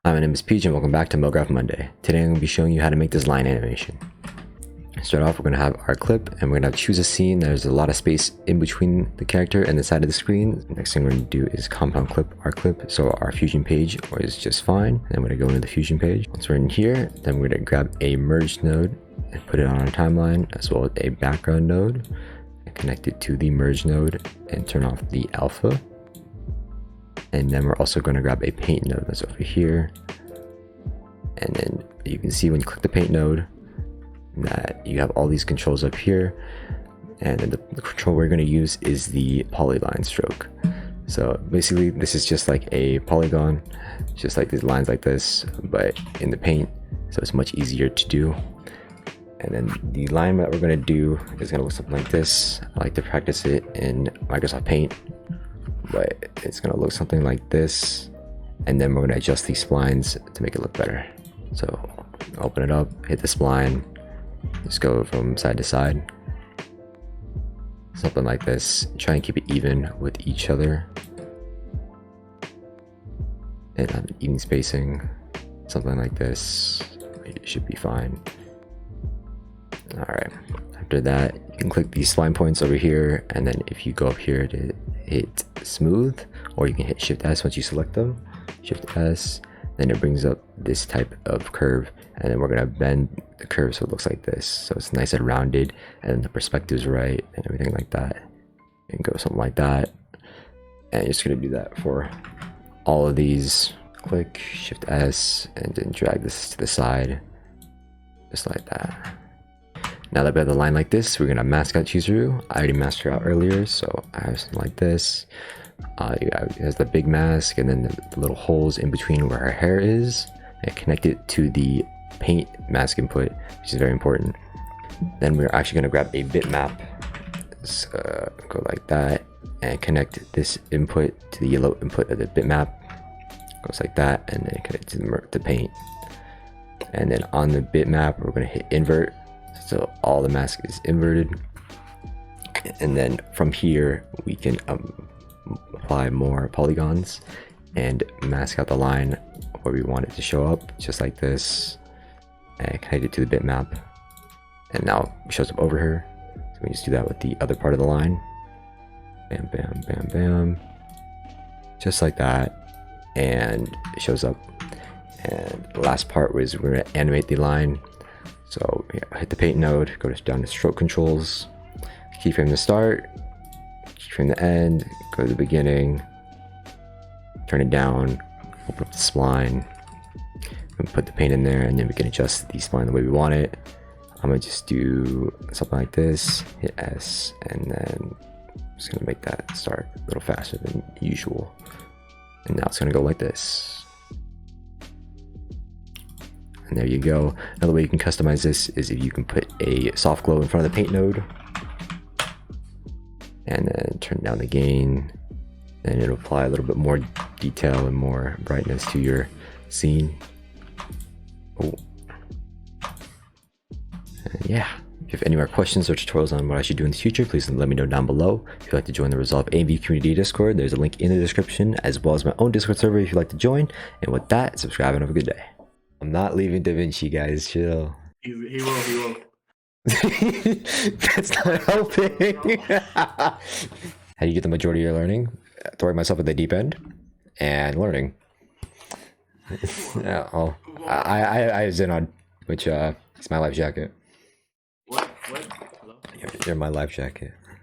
Hi, my name is PeeJ and welcome back to Mograph Monday. Today I'm going to be showing you how to make this line animation. To start off, we're going to have our clip and we're going to choose a scene. There's a lot of space in between the character and the side of the screen. The next thing we're going to do is compound clip our clip. So our fusion page is just fine. Then we're going to go into the fusion page. Once we're in here, then we're going to grab a merge node and put it on our timeline, as well as a background node, and connect it to the merge node and turn off the alpha. And then we're also going to grab a paint node that's over here. And then you can see when you click the paint node that you have all these controls up here. And then the control we're going to use is the polyline stroke. So basically this is just like a polygon, just like these lines like this, but in the paint. So it's much easier to do. And then the line that we're going to do is going to look something like this. I like to practice it in Microsoft Paint, but it's going to look something like this. And then we're going to adjust these splines to make it look better. So open it up, hit the spline, just go from side to side, something like this. Try and keep it even with each other and have even spacing, something like this. It should be fine. All right, after that you can click these spline points over here, and then if you go up here to hit smooth, or you can hit Shift S once you select them, Shift S, then it brings up this type of curve, and then we're going to bend the curve so it looks like this, so it's nice and rounded and the perspective's right and everything like that. And go something like that, and you're just going to do that for all of these. Click Shift S and then drag this to the side just like that. Now that we have the line like this, we're going to mask out Chizuru. I already masked her out earlier, so I have something like this. It has the big mask and then the little holes in between where her hair is, and connect it to the paint mask input, which is very important. Then we're actually going to grab a bitmap, go like that, and connect this input to the yellow input of the bitmap. Goes like that, and then connect to the paint. And then on the bitmap, we're going to hit invert, so all the mask is inverted. And then from here, we can apply more polygons and mask out the line where we want it to show up, just like this, and connect it to the bitmap. And now it shows up over her. So we just do that with the other part of the line. Bam, bam, bam, bam. Just like that. And it shows up. And the last part was we're going to animate the line. So yeah, hit the paint node, go down to stroke controls, keyframe the start, keyframe the end, go to the beginning, turn it down, open up the spline, and put the paint in there, and then we can adjust the spline the way we want it. I'm gonna just do something like this, hit S, and then I'm just gonna make that start a little faster than usual. And now it's gonna go like this. And there you go. Another way you can customize this is if you can put a soft glow in front of the paint node, and then turn down the gain, and it'll apply a little bit more detail and more brightness to your scene. Oh. And yeah, if you have any more questions or tutorials on what I should do in the future, please let me know down below. If you'd like to join the Resolve AV community Discord, there's a link in the description, as well as my own Discord server if you'd like to join. And with that, subscribe and have a good day. I'm not leaving DaVinci, guys. Chill. He will. That's not helping. How do you get the majority of your learning? Throwing myself at the deep end and learning. Yeah, I have Xenon, which is my life jacket. What? Hello? You're my life jacket.